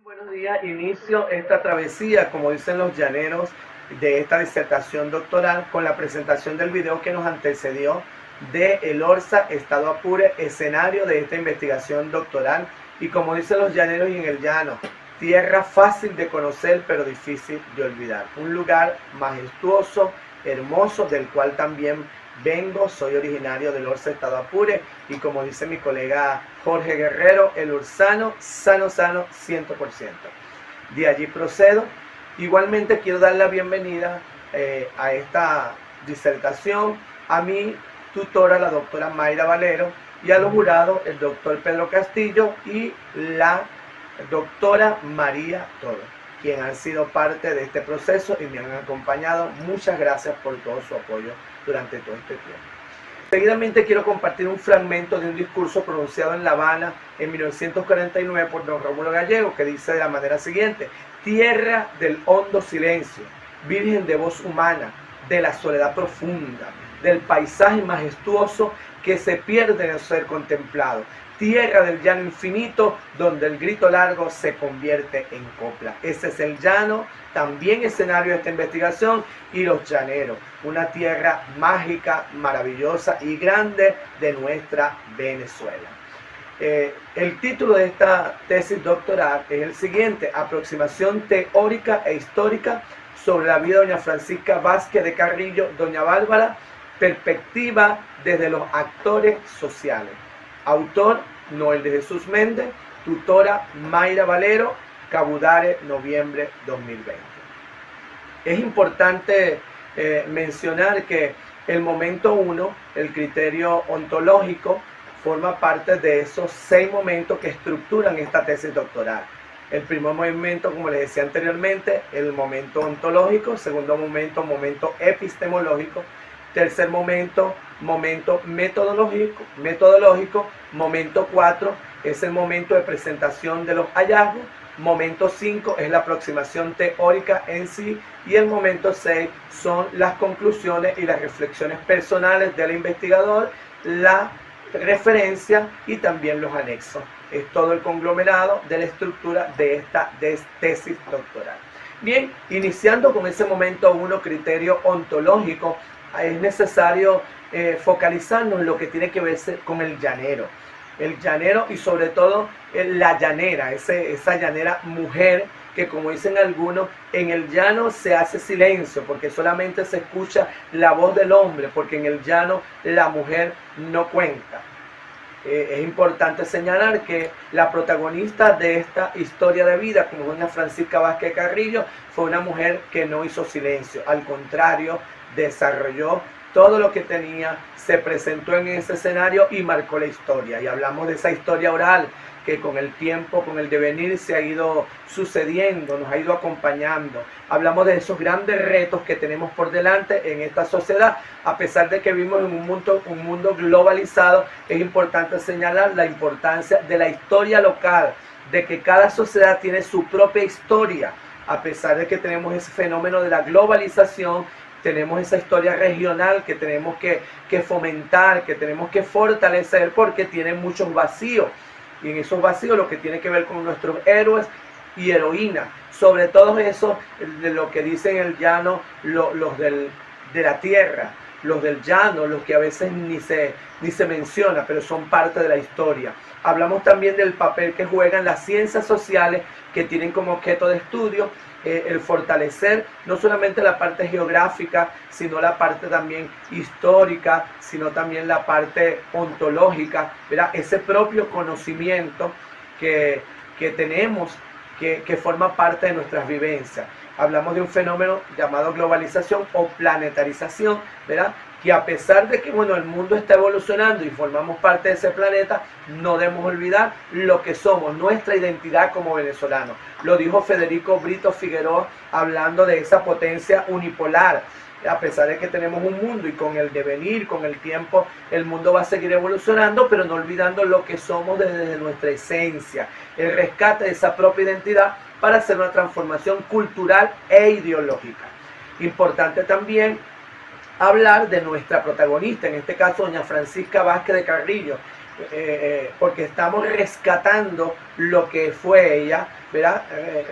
Buenos días, inicio esta travesía, como dicen los llaneros, de esta disertación doctoral con la presentación del video que nos antecedió de El Orza, Estado Apure, escenario de esta investigación doctoral. Y como dicen los llaneros y en el llano, tierra fácil de conocer pero difícil de olvidar. Un lugar majestuoso, hermoso, del cual también vengo, soy originario del Orza, Estado Apure, y como dice mi colega Jorge Guerrero, el ursano, sano, 100%. De allí procedo. Igualmente quiero dar la bienvenida a esta disertación a mi tutora, la doctora Mayra Valero, y a los jurados, el doctor Pedro Castillo y la doctora María Toro, quien han sido parte de este proceso y me han acompañado. Muchas gracias por todo su apoyo durante todo este tiempo. Seguidamente quiero compartir un fragmento de un discurso pronunciado en La Habana en 1949 por don Rómulo Gallego, que dice de la manera siguiente: tierra del hondo silencio, virgen de voz humana, de la soledad profunda, del paisaje majestuoso que se pierde en el ser contemplado, tierra del llano infinito donde el grito largo se convierte en copla. Ese es el llano, también escenario de esta investigación, y los llaneros, una tierra mágica, maravillosa y grande de nuestra Venezuela. El título de esta tesis doctoral es el siguiente: aproximación teórica e histórica sobre la vida de doña Francisca Vázquez de Carrillo, doña Bárbara, perspectiva desde los actores sociales. Autor Noel de Jesús Méndez, tutora Mayra Valero, Cabudare, noviembre 2020. Es importante mencionar que el momento 1, el criterio ontológico, forma parte de esos 6 momentos que estructuran esta tesis doctoral. El primer momento, como les decía anteriormente, el momento ontológico. Segundo momento, momento epistemológico. Tercer momento, momento metodológico. Momento 4 es el momento de presentación de los hallazgos. Momento 5 es la aproximación teórica en sí, y el momento 6 son las conclusiones y las reflexiones personales del investigador, la referencia y también los anexos. Es todo el conglomerado de la estructura de esta tesis doctoral. Bien, iniciando con ese momento 1, criterio ontológico, es necesario focalizarnos en lo que tiene que ver con el llanero. El llanero y sobre todo la llanera, esa llanera mujer, que como dicen algunos, en el llano se hace silencio porque solamente se escucha la voz del hombre, porque en el llano la mujer no cuenta. Es importante señalar que la protagonista de esta historia de vida, como doña Francisca Vázquez Carrillo, fue una mujer que no hizo silencio, al contrario, desarrolló todo lo que tenía, se presentó en ese escenario y marcó la historia. Y hablamos de esa historia oral que con el tiempo, con el devenir, se ha ido sucediendo, nos ha ido acompañando. Hablamos de esos grandes retos que tenemos por delante en esta sociedad. A pesar de que vivimos en un mundo globalizado, es importante señalar la importancia de la historia local, de que cada sociedad tiene su propia historia. A pesar de que tenemos ese fenómeno de la globalización, tenemos esa historia regional que tenemos que fomentar, que tenemos que fortalecer, porque tiene muchos vacíos. Y en esos vacíos lo que tiene que ver con nuestros héroes y heroínas, sobre todo eso de lo que dicen el llano, los de la tierra, los del llano, los que a veces ni se menciona, pero son parte de la historia. Hablamos también del papel que juegan las ciencias sociales, que tienen como objeto de estudio el fortalecer no solamente la parte geográfica, sino la parte también histórica, sino también la parte ontológica, ¿verdad? Ese propio conocimiento que tenemos, que forma parte de nuestras vivencias. Hablamos de un fenómeno llamado globalización o planetarización, ¿verdad? Que a pesar de que el mundo está evolucionando y formamos parte de ese planeta, no debemos olvidar lo que somos, nuestra identidad como venezolanos. Lo dijo Federico Brito Figueroa hablando de esa potencia unipolar. A pesar de que tenemos un mundo y con el devenir, con el tiempo, el mundo va a seguir evolucionando, pero no olvidando lo que somos desde nuestra esencia, el rescate de esa propia identidad para hacer una transformación cultural e ideológica. Importante también hablar de nuestra protagonista, en este caso doña Francisca Vázquez de Carrillo. porque estamos rescatando lo que fue ella, ¿verdad?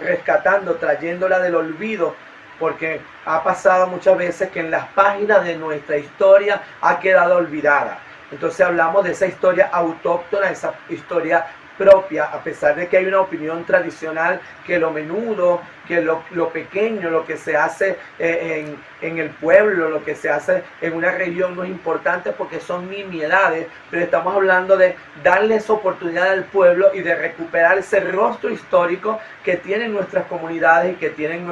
Rescatando, trayéndola del olvido, porque ha pasado muchas veces que en las páginas de nuestra historia ha quedado olvidada. Entonces hablamos de esa historia autóctona, esa historia propia, a pesar de que hay una opinión tradicional que lo menudo, que lo pequeño, lo que se hace en el pueblo, lo que se hace en una región no es importante porque son nimiedades, pero estamos hablando de darles oportunidad al pueblo y de recuperar ese rostro histórico que tienen nuestras comunidades y que tienen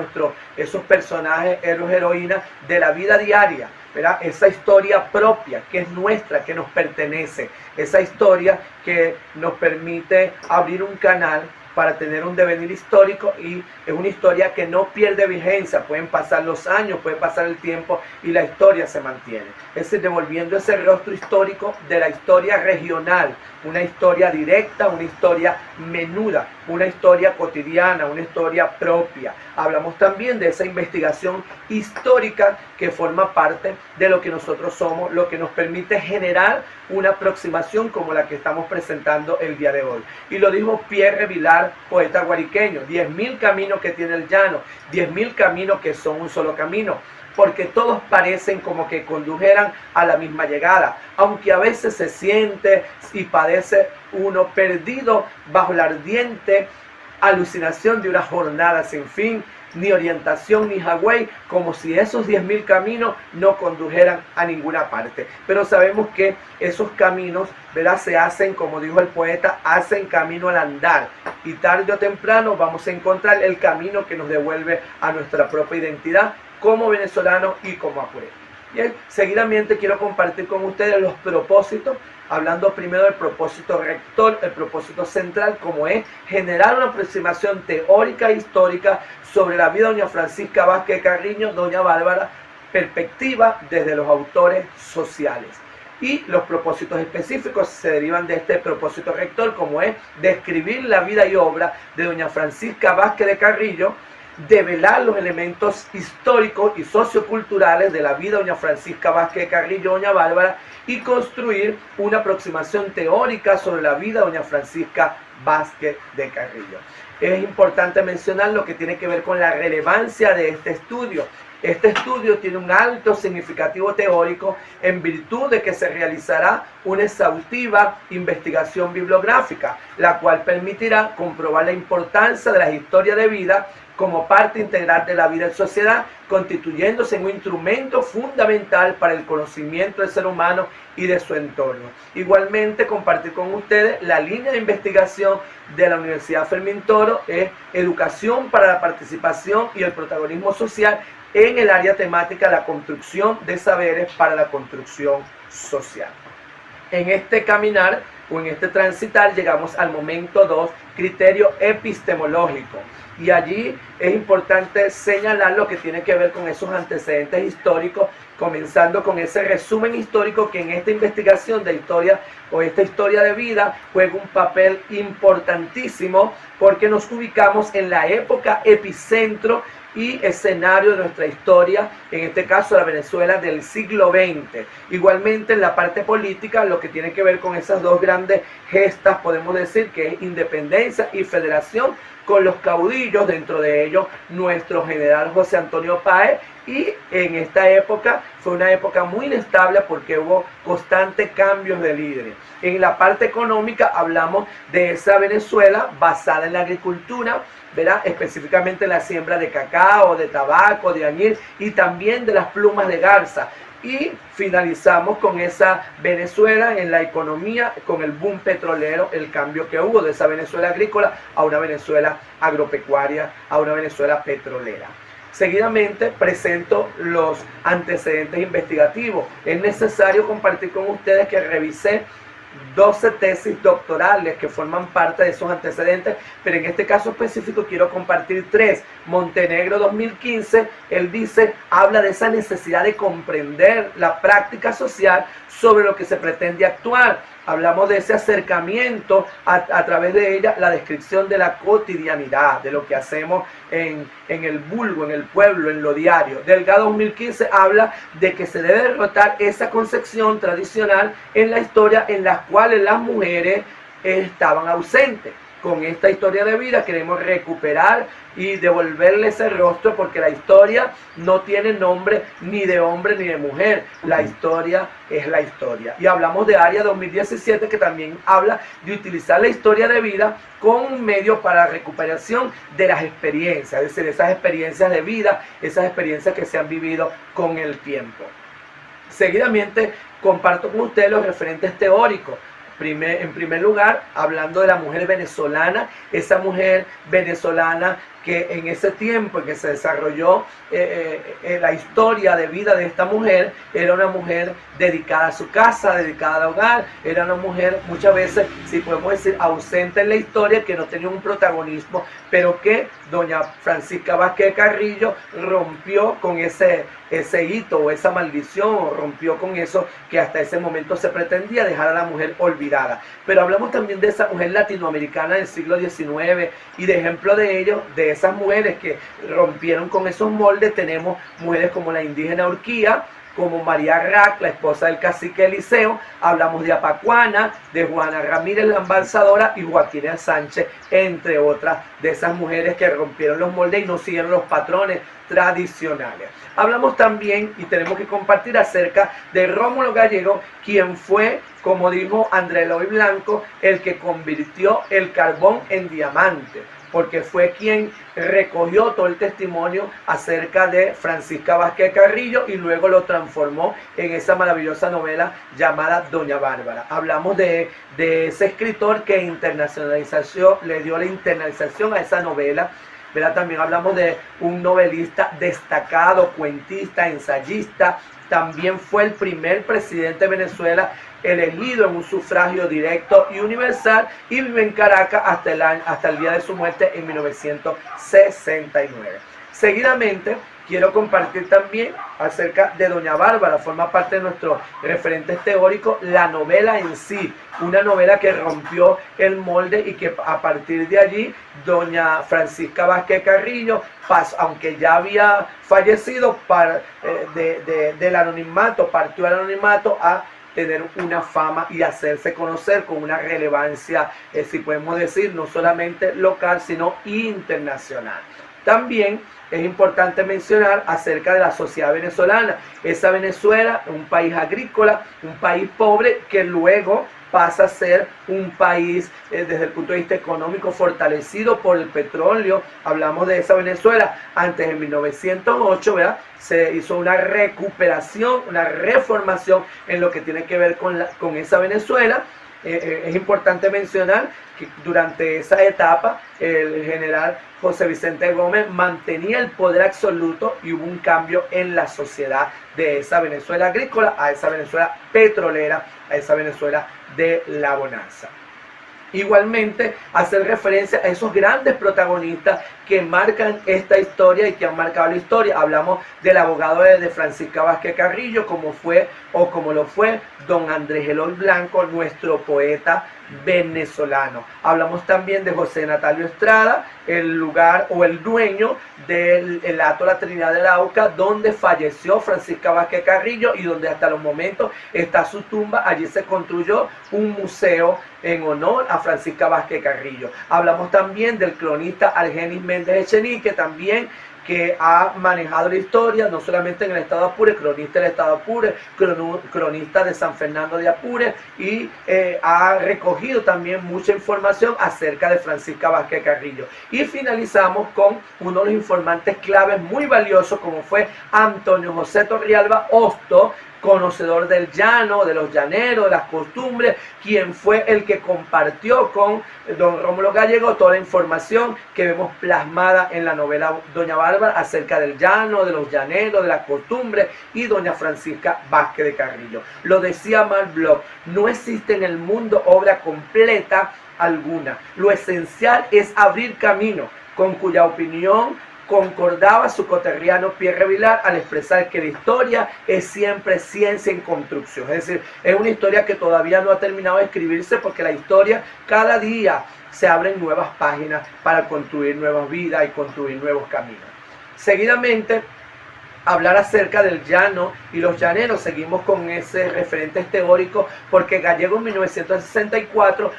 esos personajes, héroes, heroínas de la vida diaria. ¿Verdad? Esa historia propia que es nuestra, que nos pertenece, esa historia que nos permite abrir un canal para tener un devenir histórico, y es una historia que no pierde vigencia. Pueden pasar los años, puede pasar el tiempo y la historia se mantiene. Es decir, devolviendo ese rostro histórico de la historia regional, una historia directa, una historia menuda, una historia cotidiana, una historia propia. Hablamos también de esa investigación histórica que forma parte de lo que nosotros somos, lo que nos permite generar una aproximación como la que estamos presentando el día de hoy. Y lo dijo Pierre Vilar, poeta guariqueño: 10.000 caminos que tiene el llano, 10.000 caminos que son un solo camino, porque todos parecen como que condujeran a la misma llegada, aunque a veces se siente y padece uno perdido bajo la ardiente alucinación de una jornada sin fin, ni orientación ni Hawái, como si esos 10.000 caminos no condujeran a ninguna parte. Pero sabemos que esos caminos, ¿verdad?, se hacen, como dijo el poeta, hacen camino al andar, y tarde o temprano vamos a encontrar el camino que nos devuelve a nuestra propia identidad como venezolanos y como pueblo. Bien, seguidamente quiero compartir con ustedes los propósitos, hablando primero del propósito rector, el propósito central, como es generar una aproximación teórica e histórica sobre la vida de doña Francisca Vázquez Carriño, doña Bárbara, perspectiva desde los autores sociales. Y los propósitos específicos se derivan de este propósito rector, como es describir la vida y obra de doña Francisca Vázquez de Carrillo, develar los elementos históricos y socioculturales de la vida de doña Francisca Vázquez de Carrillo, doña Bárbara, y construir una aproximación teórica sobre la vida de doña Francisca Vázquez de Carrillo. Es importante mencionar lo que tiene que ver con la relevancia de este estudio. Este estudio tiene un alto significativo teórico en virtud de que se realizará una exhaustiva investigación bibliográfica, la cual permitirá comprobar la importancia de las historias de vida como parte integral de la vida en sociedad, constituyéndose en un instrumento fundamental para el conocimiento del ser humano y de su entorno. Igualmente, compartir con ustedes la línea de investigación de la Universidad Fermín Toro, es Educación para la Participación y el Protagonismo Social en el área temática la construcción de saberes para la construcción social. En este caminar o en este transitar llegamos al momento 2, criterio epistemológico. Y allí es importante señalar lo que tiene que ver con esos antecedentes históricos, comenzando con ese resumen histórico que en esta investigación de historia o esta historia de vida juega un papel importantísimo, porque nos ubicamos en la época epicentro y escenario de nuestra historia, en este caso la Venezuela del siglo XX. Igualmente en la parte política, lo que tiene que ver con esas dos grandes gestas, podemos decir que es independencia y federación, con los caudillos, dentro de ellos nuestro general José Antonio Páez, y en esta época fue una época muy inestable porque hubo constantes cambios de líderes. En la parte económica hablamos de esa Venezuela basada en la agricultura, ¿verdad?, específicamente en la siembra de cacao, de tabaco, de añil y también de las plumas de garza. Y finalizamos con esa Venezuela en la economía, con el boom petrolero, el cambio que hubo de esa Venezuela agrícola a una Venezuela agropecuaria, a una Venezuela petrolera. Seguidamente presento los antecedentes investigativos. Es necesario compartir con ustedes que revisé 12 tesis doctorales que forman parte de esos antecedentes, pero en este caso específico quiero compartir 3. Montenegro 2015, él dice, habla de esa necesidad de comprender la práctica social sobre lo que se pretende actuar. Hablamos de ese acercamiento a través de ella, la descripción de la cotidianidad, de lo que hacemos en el vulgo, en el pueblo, en lo diario. Delgado 2015 habla de que se debe derrotar esa concepción tradicional en la historia en la cual las mujeres estaban ausentes. Con esta historia de vida queremos recuperar y devolverle ese rostro, porque la historia no tiene nombre ni de hombre ni de mujer. La historia es la historia. Y hablamos de Área 2017, que también habla de utilizar la historia de vida como un medio para la recuperación de las experiencias, es decir, esas experiencias de vida, esas experiencias que se han vivido con el tiempo. Seguidamente comparto con ustedes los referentes teóricos. En primer lugar, hablando de la mujer venezolana, esa mujer venezolana que en ese tiempo en que se desarrolló la historia de vida de esta mujer, era una mujer dedicada a su casa, dedicada al hogar, era una mujer muchas veces, si podemos decir, ausente en la historia, que no tenía un protagonismo, pero que doña Francisca Vázquez Carrillo rompió con ese hito o esa maldición, o rompió con eso que hasta ese momento se pretendía dejar a la mujer olvidada. Pero hablamos también de esa mujer latinoamericana del siglo XIX, y de ejemplo de ello, de esas mujeres que rompieron con esos moldes, tenemos mujeres como la indígena Urquía, como María Rack, la esposa del cacique Eliseo. Hablamos de Apacuana, de Juana Ramírez la embalsadora y Joaquina Sánchez, entre otras de esas mujeres que rompieron los moldes y no siguieron los patrones tradicionales. Hablamos también, y tenemos que compartir, acerca de Rómulo Gallego, quien fue, como dijo André Eloy Blanco, el que convirtió el carbón en diamante, porque fue quien recogió todo el testimonio acerca de Francisca Vázquez Carrillo y luego lo transformó en esa maravillosa novela llamada Doña Bárbara. Hablamos de ese escritor que le dio la internalización a esa novela, ¿verdad? También hablamos de un novelista destacado, cuentista, ensayista. También fue el primer presidente de Venezuela elegido en un sufragio directo y universal, y vive en Caracas hasta el día de su muerte en 1969. Seguidamente quiero compartir también acerca de Doña Bárbara, forma parte de nuestros referentes teóricos, la novela en sí, una novela que rompió el molde y que a partir de allí doña Francisca Vázquez Carrillo, aunque ya había fallecido del anonimato, partió al anonimato a tener una fama y hacerse conocer con una relevancia, si podemos decir, no solamente local, sino internacional. También es importante mencionar acerca de la sociedad venezolana. Esa Venezuela, un país agrícola, un país pobre, que luego pasa a ser un país desde el punto de vista económico fortalecido por el petróleo. Hablamos de esa Venezuela antes de 1908, ¿verdad? Se hizo una recuperación, una reformación en lo que tiene que ver con esa Venezuela. Es importante mencionar que durante esa etapa el general José Vicente Gómez mantenía el poder absoluto y hubo un cambio en la sociedad de esa Venezuela agrícola a esa Venezuela petrolera, a esa Venezuela de la bonanza. Igualmente, hacer referencia a esos grandes protagonistas que marcan esta historia y que han marcado la historia. Hablamos del abogado de Francisca Vázquez Carrillo, como lo fue don Andrés Eloy Blanco, nuestro poeta venezolano. Hablamos también de José Natalio Estrada, el dueño del Hato La Trinidad del Arauca, donde falleció Francisca Vázquez Carrillo y donde hasta los momentos está su tumba. Allí se construyó un museo en honor a Francisca Vázquez Carrillo. Hablamos también del cronista Argenis Méndez Echenique, también, que ha manejado la historia, no solamente en el estado de Apure, cronista del estado de Apure, cronista de San Fernando de Apure, y ha recogido también mucha información acerca de Francisca Vázquez Carrillo. Y finalizamos con uno de los informantes claves muy valiosos, como fue Antonio José Torrialba Hosto, conocedor del llano, de los llaneros, de las costumbres, quien fue el que compartió con don Rómulo Gallego toda la información que vemos plasmada en la novela Doña Bárbara acerca del llano, de los llaneros, de las costumbres, y doña Francisca Vázquez de Carrillo. Lo decía Marc Bloch: no existe en el mundo obra completa alguna. Lo esencial es abrir camino, con cuya opinión concordaba su coterriano Pierre Vilar al expresar que la historia es siempre ciencia en construcción. Es decir, es una historia que todavía no ha terminado de escribirse, porque la historia cada día se abren nuevas páginas para construir nuevas vidas y construir nuevos caminos. Seguidamente, hablar acerca del llano y los llaneros. Seguimos con ese referente teórico, porque Gallego en 1964,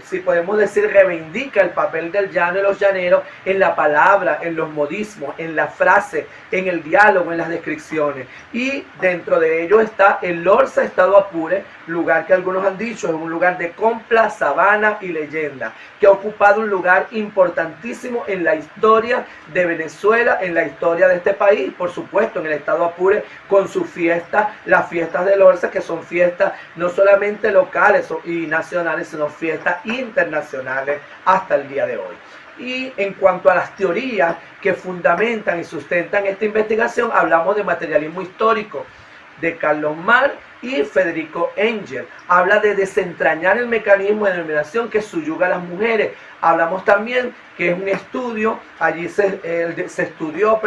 si podemos decir, reivindica el papel del llano y los llaneros en la palabra, en los modismos, en la frase, en el diálogo, en las descripciones. Y dentro de ello está el Lorza Estado Apure, lugar que algunos han dicho es un lugar de compla, sabana y leyenda, que ha ocupado un lugar importantísimo en la historia de Venezuela, en la historia de este país, por supuesto en el Estado Apure, con sus fiestas, las fiestas de Lorza, que son fiestas no solamente locales y nacionales, sino fiestas internacionales hasta el día de hoy. Y en cuanto a las teorías que fundamentan y sustentan esta investigación, hablamos de materialismo histórico de Carlos Marx y Federico Engel. Habla de desentrañar el mecanismo de denominación que subyuga a las mujeres. Hablamos también que es un estudio, allí se estudió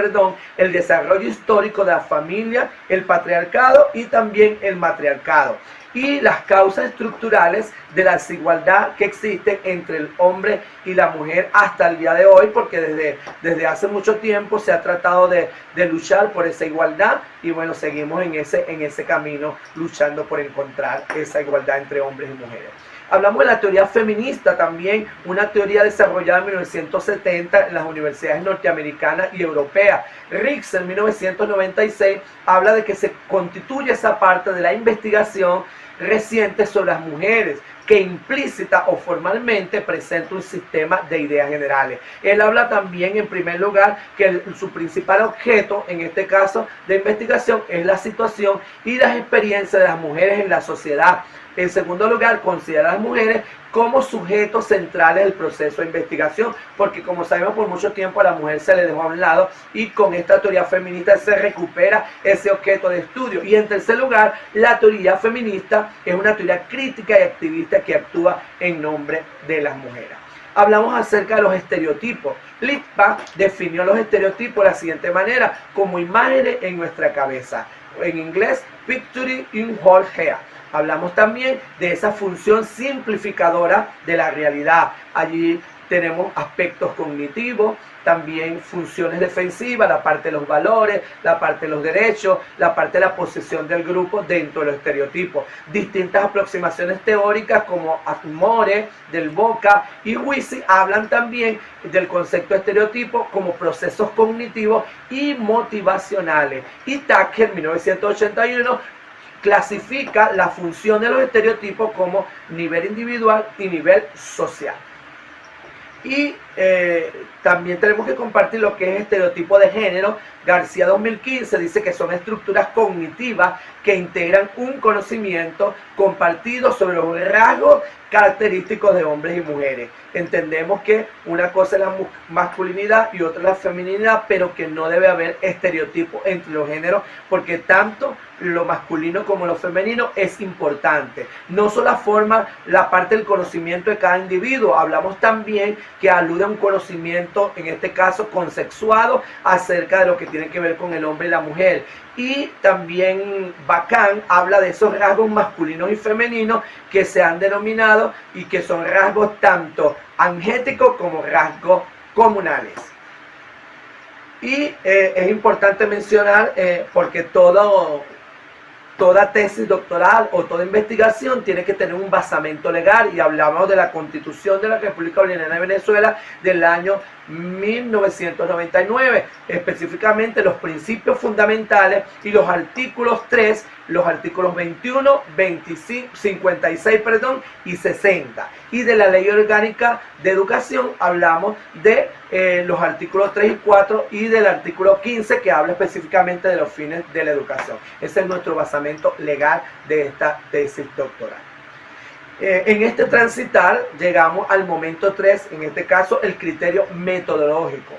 el desarrollo histórico de la familia, el patriarcado y también el matriarcado, y las causas estructurales de la desigualdad que existen entre el hombre y la mujer hasta el día de hoy, porque desde hace mucho tiempo se ha tratado de luchar por esa igualdad, y bueno, seguimos en ese camino luchando por encontrar esa igualdad entre hombres y mujeres. Hablamos de la teoría feminista también, una teoría desarrollada en 1970 en las universidades norteamericanas y europeas. Rix en 1996 habla de que se constituye esa parte de la investigación reciente sobre las mujeres, que implícita o formalmente presenta un sistema de ideas generales. Él habla también, en primer lugar, que su principal objeto, en este caso de investigación, es la situación y las experiencias de las mujeres en la sociedad. En segundo lugar, considera a las mujeres como sujetos centrales del proceso de investigación, porque como sabemos, por mucho tiempo a la mujer se le dejó a un lado, y con esta teoría feminista se recupera ese objeto de estudio. Y en tercer lugar, la teoría feminista es una teoría crítica y activista que actúa en nombre de las mujeres. Hablamos acerca de los estereotipos. Lippmann definió los estereotipos de la siguiente manera: como imágenes en nuestra cabeza. En inglés, picture in our head. Hablamos también de esa función simplificadora de la realidad. Allí tenemos aspectos cognitivos, también funciones defensivas, la parte de los valores, la parte de los derechos, la parte de la posición del grupo dentro de los estereotipos. Distintas aproximaciones teóricas como Atmore, Del Boca y Wisi hablan también del concepto de estereotipo como procesos cognitivos y motivacionales. Y Tucker, en 1981, clasifica la función de los estereotipos como nivel individual y nivel social. Y también tenemos que compartir lo que es estereotipo de género. García 2015 dice que son estructuras cognitivas que integran un conocimiento compartido sobre los rasgos característicos de hombres y mujeres. Entendemos que una cosa es la masculinidad y otra la feminidad, pero que no debe haber estereotipos entre los géneros, porque tanto lo masculino como lo femenino es importante. No solo forma la parte del conocimiento de cada individuo, hablamos también que alude a un conocimiento, en este caso consexuado, acerca de lo que tiene que ver con el hombre y la mujer. Y también Bacán habla de esos rasgos masculinos y femeninos que se han denominado y que son rasgos tanto angéticos como rasgos comunales. Y es importante mencionar, porque toda tesis doctoral o toda investigación tiene que tener un basamento legal, y hablamos de la Constitución de la República Bolivariana de Venezuela del año 1999, específicamente los principios fundamentales y los artículos 3, los artículos 21, 25, 56 y 60. Y de la Ley Orgánica de Educación hablamos de los artículos 3 y 4 y del artículo 15, que habla específicamente de los fines de la educación. Ese es nuestro basamento legal de esta tesis doctoral. En este transitar llegamos al momento 3, en este caso el criterio metodológico.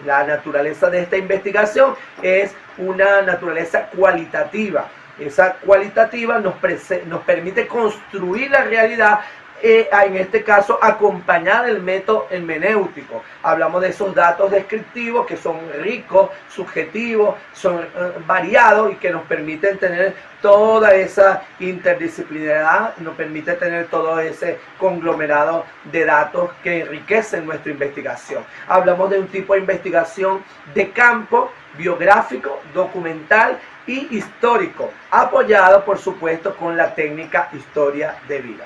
La naturaleza de esta investigación es una naturaleza cualitativa. Esa cualitativa nos permite construir la realidad en este caso acompañada del método hermenéutico. Hablamos de esos datos descriptivos que son ricos, subjetivos, son variados y que nos permiten tener toda esa interdisciplinaridad, nos permite tener todo ese conglomerado de datos que enriquecen nuestra investigación. Hablamos de un tipo de investigación de campo, biográfico, documental y histórico, apoyado por supuesto con la técnica historia de vida.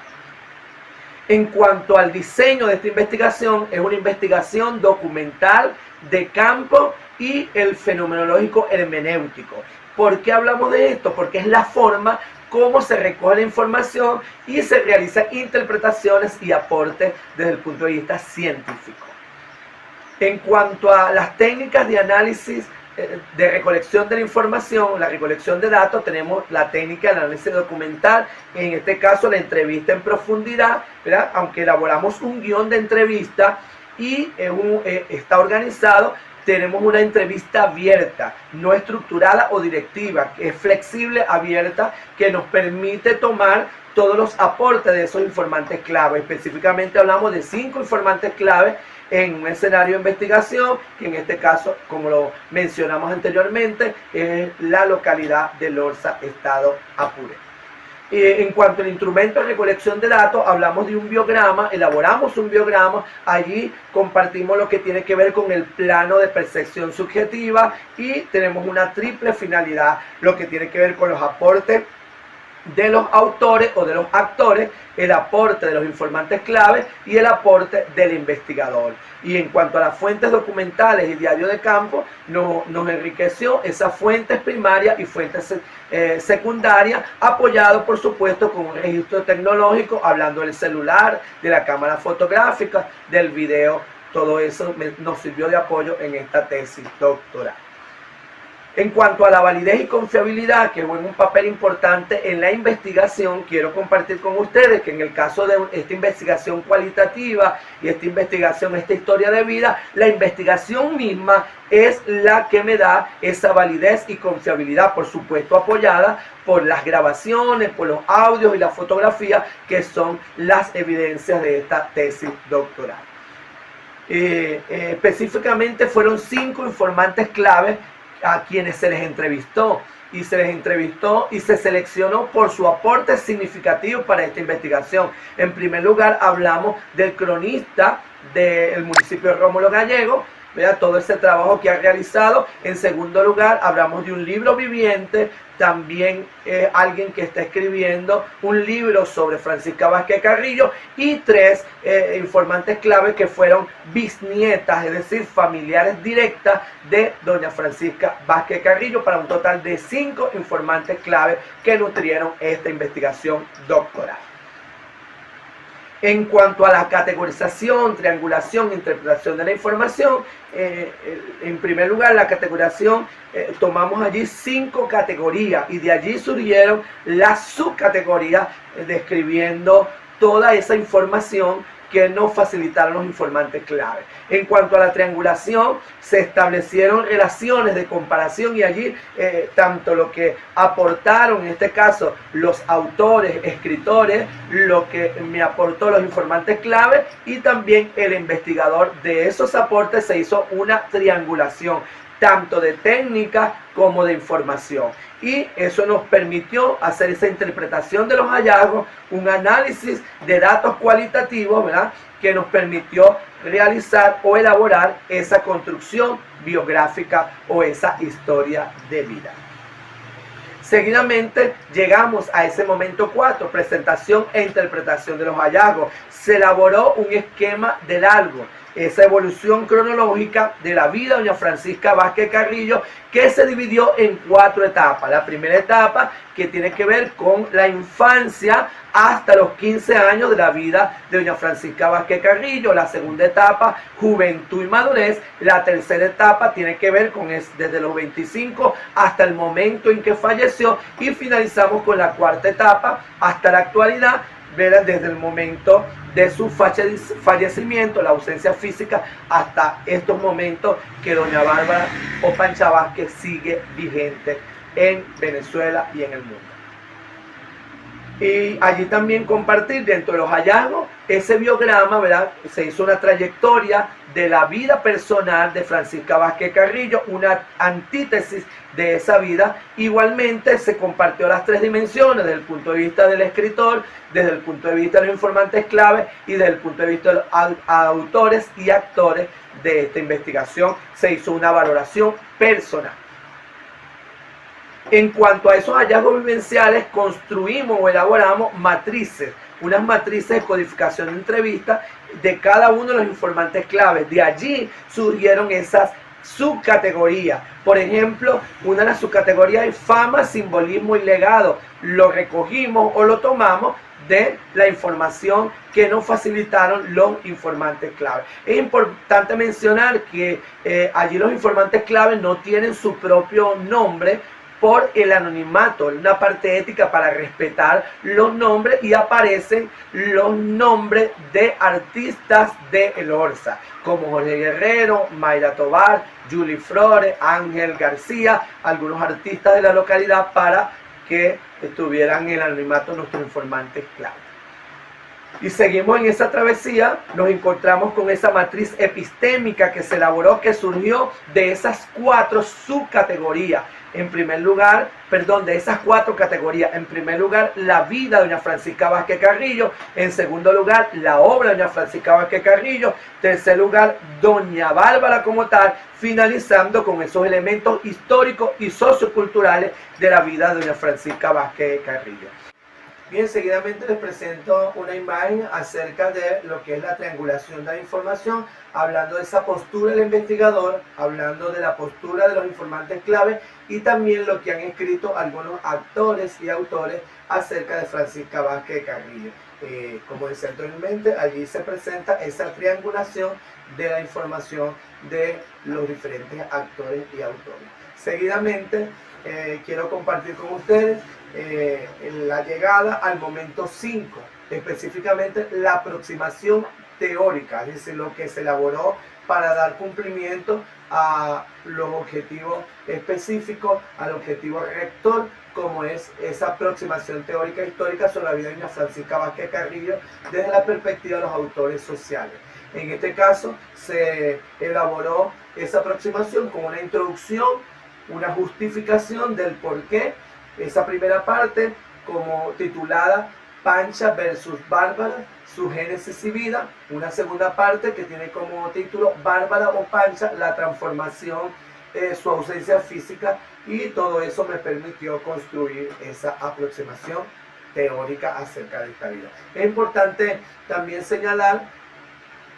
En cuanto al diseño de esta investigación, es una investigación documental de campo y el fenomenológico hermenéutico. ¿Por qué hablamos de esto? Porque es la forma cómo se recoge la información y se realizan interpretaciones y aportes desde el punto de vista científico. En cuanto a las técnicas de análisis de recolección de la información, la recolección de datos, tenemos la técnica de análisis documental, en este caso la entrevista en profundidad, ¿verdad? Aunque elaboramos un guión de entrevista y está organizado, tenemos una entrevista abierta, no estructurada o directiva, que es flexible, abierta, que nos permite tomar todos los aportes de esos informantes clave. Específicamente hablamos de 5 informantes clave en un escenario de investigación, que en este caso, como lo mencionamos anteriormente, es la localidad de Lorza, estado Apure. En cuanto al instrumento de recolección de datos, hablamos de un biograma, elaboramos un biograma, allí compartimos lo que tiene que ver con el plano de percepción subjetiva y tenemos una triple finalidad, lo que tiene que ver con los aportes de los autores o de los actores, el aporte de los informantes clave y el aporte del investigador. Y en cuanto a las fuentes documentales y diario de campo, nos enriqueció esas fuentes primarias y fuentes secundarias, apoyado por supuesto con un registro tecnológico, hablando del celular, de la cámara fotográfica, del video. Todo eso nos sirvió de apoyo en esta tesis doctoral. En cuanto a la validez y confiabilidad, que juega un papel importante en la investigación, quiero compartir con ustedes que en el caso de esta investigación cualitativa y esta investigación, esta historia de vida, la investigación misma es la que me da esa validez y confiabilidad, por supuesto apoyada por las grabaciones, por los audios y la fotografía, que son las evidencias de esta tesis doctoral. Específicamente fueron 5 informantes claves a quienes se les entrevistó y se seleccionó por su aporte significativo para esta investigación. En primer lugar hablamos del cronista del municipio de Rómulo Gallego, vea todo ese trabajo que ha realizado. En segundo lugar hablamos de un libro viviente, también alguien que está escribiendo un libro sobre Francisca Vázquez Carrillo, y 3 informantes clave que fueron bisnietas, es decir, familiares directas de doña Francisca Vázquez Carrillo, para un total de 5 informantes clave que nutrieron esta investigación doctoral. En cuanto a la categorización, triangulación, interpretación de la información, en primer lugar la categorización, tomamos allí 5 categorías y de allí surgieron las subcategorías describiendo toda esa información que nos facilitaron los informantes clave. En cuanto a la triangulación, se establecieron relaciones de comparación y allí tanto lo que aportaron, en este caso, los autores, escritores, lo que me aportó los informantes clave y también el investigador. De esos aportes se hizo una triangulación, tanto de técnica como de información. Y eso nos permitió hacer esa interpretación de los hallazgos, un análisis de datos cualitativos, ¿verdad?, que nos permitió realizar o elaborar esa construcción biográfica o esa historia de vida. Seguidamente llegamos a ese momento 4, presentación e interpretación de los hallazgos. Se elaboró un esquema del algo, esa evolución cronológica de la vida de doña Francisca Vázquez Carrillo, que se dividió en 4 etapas. La primera etapa, que tiene que ver con la infancia hasta los 15 años de la vida de doña Francisca Vázquez Carrillo. La segunda etapa, juventud y madurez. La tercera etapa tiene que ver con desde los 25 hasta el momento en que falleció. Y finalizamos con la cuarta etapa hasta la actualidad, ¿verdad?, desde el momento de su fallecimiento, la ausencia física, hasta estos momentos que doña Bárbara o Pancha Vázquez sigue vigente en Venezuela y en el mundo. Y allí también compartir dentro de los hallazgos ese biograma, ¿verdad? Se hizo una trayectoria de la vida personal de Francisca Vázquez Carrillo, una antítesis de esa vida. Igualmente se compartió las tres dimensiones desde el punto de vista del escritor, desde el punto de vista de los informantes clave y desde el punto de vista de los autores y actores de esta investigación. Se hizo una valoración personal. En cuanto a esos hallazgos vivenciales, construimos o elaboramos matrices, unas matrices de codificación de entrevistas de cada uno de los informantes claves. De allí surgieron esas subcategorías. Por ejemplo, una de las subcategorías es fama, simbolismo y legado. Lo recogimos o lo tomamos de la información que nos facilitaron los informantes clave. Es importante mencionar que allí los informantes clave no tienen su propio nombre por el anonimato, una parte ética para respetar los nombres, y aparecen los nombres de artistas de El Orza, como Jorge Guerrero, Mayra Tobar, Julie Flores, Ángel García, algunos artistas de la localidad, para que estuvieran en el anonimato nuestros informantes clave. Y seguimos en esa travesía, nos encontramos con esa matriz epistémica que se elaboró, que surgió de esas cuatro subcategorías. En primer lugar, de esas cuatro categorías. En primer lugar, la vida de doña Francisca Vázquez Carrillo. En segundo lugar, la obra de doña Francisca Vázquez Carrillo. Tercer lugar, doña Bárbara como tal, finalizando con esos elementos históricos y socioculturales de la vida de doña Francisca Vázquez Carrillo. Bien, seguidamente les presento una imagen acerca de lo que es la triangulación de la información, hablando de esa postura del investigador, hablando de la postura de los informantes clave y también lo que han escrito algunos actores y autores acerca de Francisca Vázquez Carrillo. Como decía anteriormente, allí se presenta esa triangulación de la información de los diferentes actores y autores. Seguidamente, quiero compartir con ustedes la llegada al momento 5, específicamente la aproximación teórica, es decir, lo que se elaboró para dar cumplimiento a los objetivos específicos, al objetivo rector, como es esa aproximación teórica histórica sobre la vida de doña Francisca Vázquez Carrillo desde la perspectiva de los autores sociales. En este caso se elaboró esa aproximación con una introducción, una justificación del por qué, esa primera parte como titulada Pancha versus Bárbara, su génesis y vida. Una segunda parte que tiene como título Bárbara o Pancha, la transformación, su ausencia física, y todo eso me permitió construir esa aproximación teórica acerca de esta vida. Es importante también señalar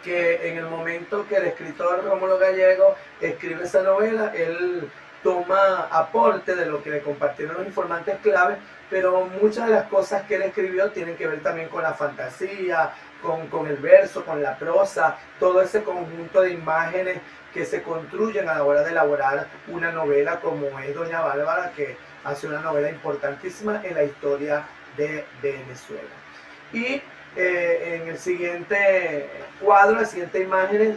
que en el momento que el escritor Rómulo Gallego escribe esa novela, él toma aporte de lo que le compartieron los informantes clave, pero muchas de las cosas que él escribió tienen que ver también con la fantasía, con el verso, con la prosa, todo ese conjunto de imágenes que se construyen a la hora de elaborar una novela como es Doña Bárbara, que hace una novela importantísima en la historia de Venezuela. Y en el siguiente cuadro, las siguientes imágenes,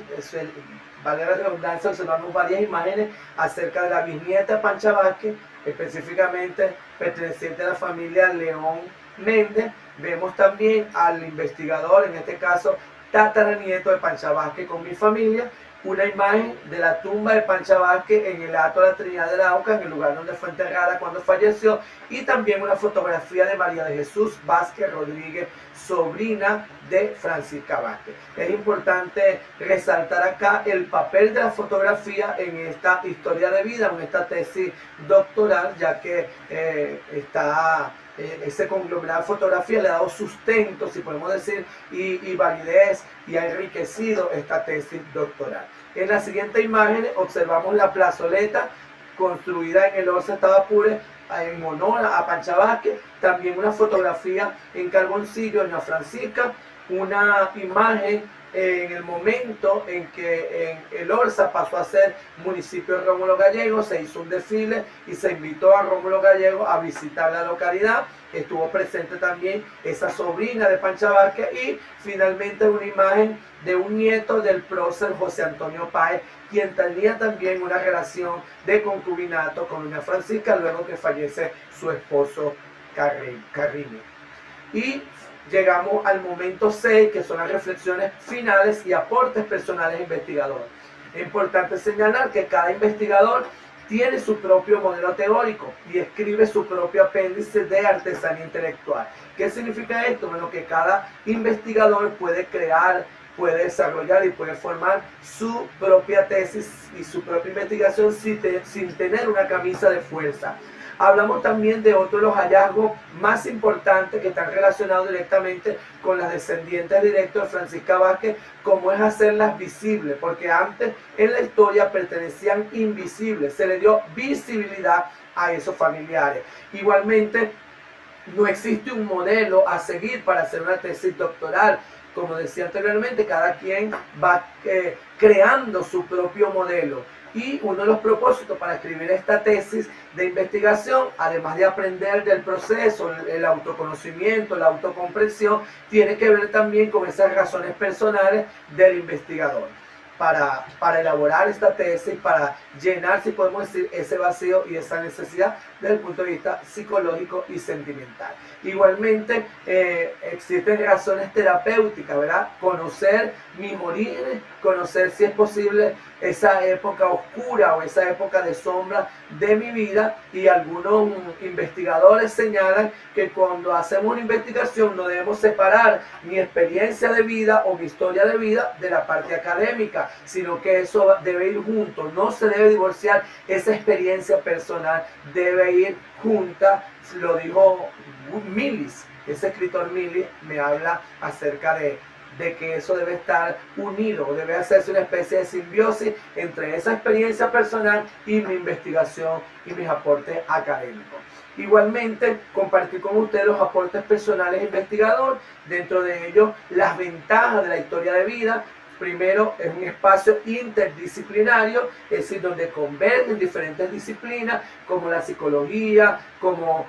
vale la redundancia, observamos varias imágenes acerca de la bisnieta Pancha Vázquez, específicamente perteneciente a la familia León Méndez. Vemos también al investigador, en este caso tataranieto de Pancha Vázquez con mi familia, una imagen de la tumba de Pancha Vázquez en el Hato de la Trinidad de Arauca, en el lugar donde fue enterrada cuando falleció, y también una fotografía de María de Jesús Vázquez Rodríguez, sobrina de Francisca Vázquez. Es importante resaltar acá el papel de la fotografía en esta historia de vida, en esta tesis doctoral, ya que ese conglomerado de fotografía le ha dado sustento, si podemos decir, y validez, y ha enriquecido esta tesis doctoral. En la siguiente imagen observamos la plazoleta construida en el Orza Estado Apure en honor a Pancha Vázquez, también una fotografía en carboncillo de doña Francisca, una imagen en el momento en que en el Orza pasó a ser municipio de Rómulo Gallego, se hizo un desfile y se invitó a Rómulo Gallego a visitar la localidad. Estuvo presente también esa sobrina de Pancha Vázquez, y finalmente una imagen de un nieto del prócer José Antonio Páez, quien tenía también una relación de concubinato con doña Francisca luego que fallece su esposo Carriño. Y llegamos al momento 6, que son las reflexiones finales y aportes personales investigadores. Es importante señalar que cada investigador tiene su propio modelo teórico y escribe su propio apéndice de artesanía intelectual. ¿Qué significa esto? Bueno, que cada investigador puede crear, puede desarrollar y puede formar su propia tesis y su propia investigación sin tener una camisa de fuerza. Hablamos también de otro de los hallazgos más importantes que están relacionados directamente con las descendientes directos de Francisca Vázquez, como es hacerlas visibles, porque antes en la historia pertenecían invisibles, se le dio visibilidad a esos familiares. Igualmente, no existe un modelo a seguir para hacer una tesis doctoral. Como decía anteriormente, cada quien va creando su propio modelo. Y uno de los propósitos para escribir esta tesis de investigación, además de aprender del proceso, el autoconocimiento, la autocomprensión, tiene que ver también con esas razones personales del investigador. Para elaborar esta tesis, para llenar, si podemos decir, ese vacío y esa necesidad desde el punto de vista psicológico y sentimental. Igualmente, existen razones terapéuticas, ¿verdad? Conocer mis orígenes, conocer si es posible esa época oscura o esa época de sombra de mi vida, y algunos investigadores señalan que cuando hacemos una investigación no debemos separar mi experiencia de vida o mi historia de vida de la parte académica, sino que eso debe ir junto, no se debe divorciar esa experiencia personal, debe ir junta. Lo dijo Millis, ese escritor Millis me habla acerca de que eso debe estar unido, debe hacerse una especie de simbiosis entre esa experiencia personal y mi investigación y mis aportes académicos. Igualmente, compartir con ustedes los aportes personales investigador, dentro de ellos las ventajas de la historia de vida. Primero, es un espacio interdisciplinario, es decir, donde convergen diferentes disciplinas como la psicología, como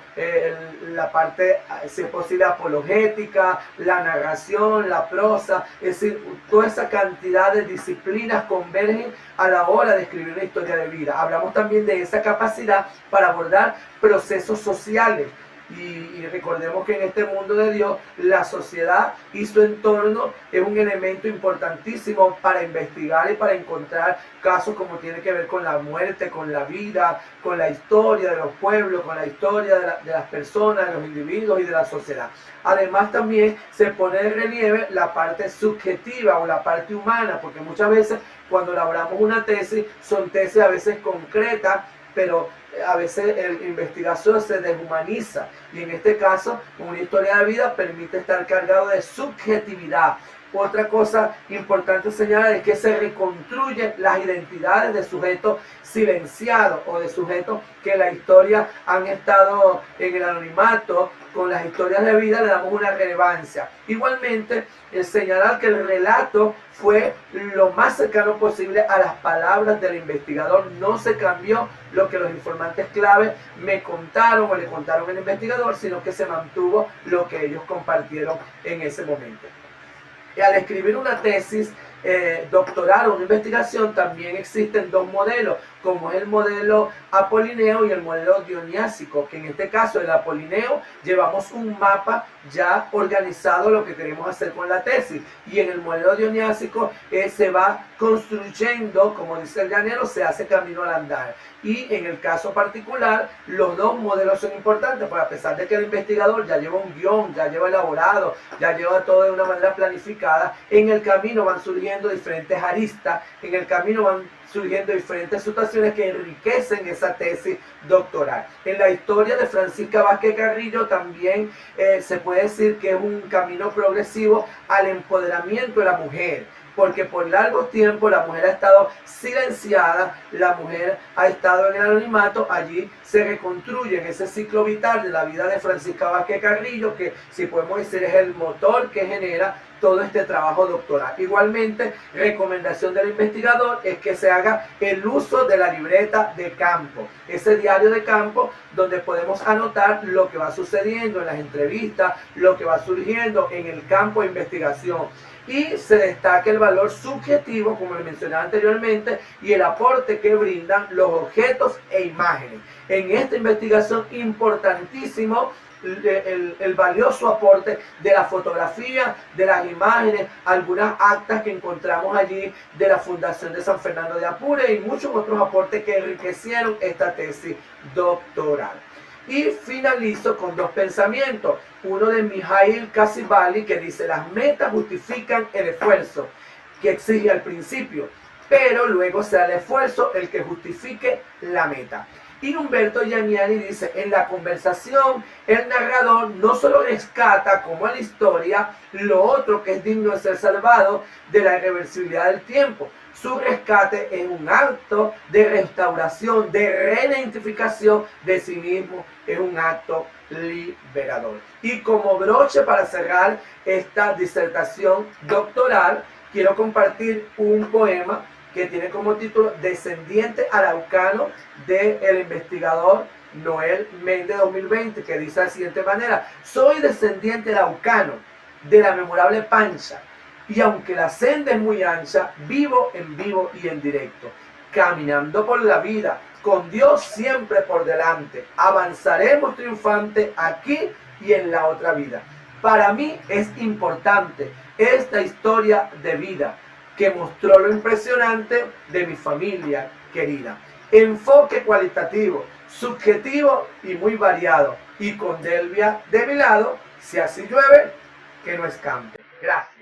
la parte, si es posible, apologética, la narración, la prosa, es decir, toda esa cantidad de disciplinas convergen a la hora de escribir una historia de vida. Hablamos también de esa capacidad para abordar procesos sociales. Y recordemos que en este mundo de Dios, la sociedad y su entorno es un elemento importantísimo para investigar y para encontrar casos como tiene que ver con la muerte, con la vida, con la historia de los pueblos, con la historia de las personas, de los individuos y de la sociedad. Además, también se pone en relieve la parte subjetiva o la parte humana, porque muchas veces cuando elaboramos una tesis, son tesis a veces concretas, pero a veces el investigador se deshumaniza, y en este caso una historia de vida permite estar cargado de subjetividad. Otra cosa importante señalar es que se reconstruyen las identidades de sujetos silenciados o de sujetos que en la historia han estado en el anonimato. Con las historias de vida le damos una relevancia. Igualmente, el señalar que el relato fue lo más cercano posible a las palabras del investigador. No se cambió lo que los informantes clave me contaron o le contaron al investigador, sino que se mantuvo lo que ellos compartieron en ese momento. Y al escribir una tesis doctoral o una investigación, también existen dos modelos, como es el modelo apolineo y el modelo dioniásico, que en este caso el apolineo llevamos un mapa ya organizado lo que queremos hacer con la tesis, y en el modelo dioniásico se va construyendo, como dice el llanero, se hace camino al andar. Y en el caso particular, los dos modelos son importantes, porque a pesar de que el investigador ya lleva un guión, ya lleva elaborado, ya lleva todo de una manera planificada, en el camino van surgiendo diferentes aristas, en el camino van surgiendo diferentes situaciones que enriquecen esa tesis doctoral. En la historia de Francisca Vázquez Carrillo también se puede decir que es un camino progresivo al empoderamiento de la mujer, porque por largo tiempo la mujer ha estado silenciada, la mujer ha estado en el anonimato. Allí se reconstruye en ese ciclo vital de la vida de Francisca Vázquez Carrillo, que, si podemos decir, es el motor que genera todo este trabajo doctoral. Igualmente, recomendación del investigador es que se haga el uso de la libreta de campo, ese diario de campo donde podemos anotar lo que va sucediendo en las entrevistas, lo que va surgiendo en el campo de investigación. Y se destaca el valor subjetivo, como le mencionaba anteriormente, y el aporte que brindan los objetos e imágenes. En esta investigación, importantísimo el valioso aporte de la fotografía, de las imágenes, algunas actas que encontramos allí de la Fundación de San Fernando de Apure y muchos otros aportes que enriquecieron esta tesis doctoral. Y finalizo con dos pensamientos. Uno de Mijail Csikszentmihalyi que dice: las metas justifican el esfuerzo que exige al principio, pero luego será el esfuerzo el que justifique la meta. Y Umberto Gianniani dice: en la conversación el narrador no solo rescata, como en la historia, lo otro que es digno de ser salvado de la irreversibilidad del tiempo. Su rescate es un acto de restauración, de reidentificación de sí mismo, es un acto liberador. Y como broche para cerrar esta disertación doctoral, quiero compartir un poema que tiene como título Descendiente araucano del investigador Noel Méndez 2020, que dice de la siguiente manera: soy descendiente araucano de la memorable Pancha, y aunque la senda es muy ancha, vivo en vivo y en directo, caminando por la vida, con Dios siempre por delante, avanzaremos triunfante aquí y en la otra vida. Para mí es importante esta historia de vida que mostró lo impresionante de mi familia querida. Enfoque cualitativo, subjetivo y muy variado. Y con Delvia de mi lado, si así llueve, que no escampe. Gracias.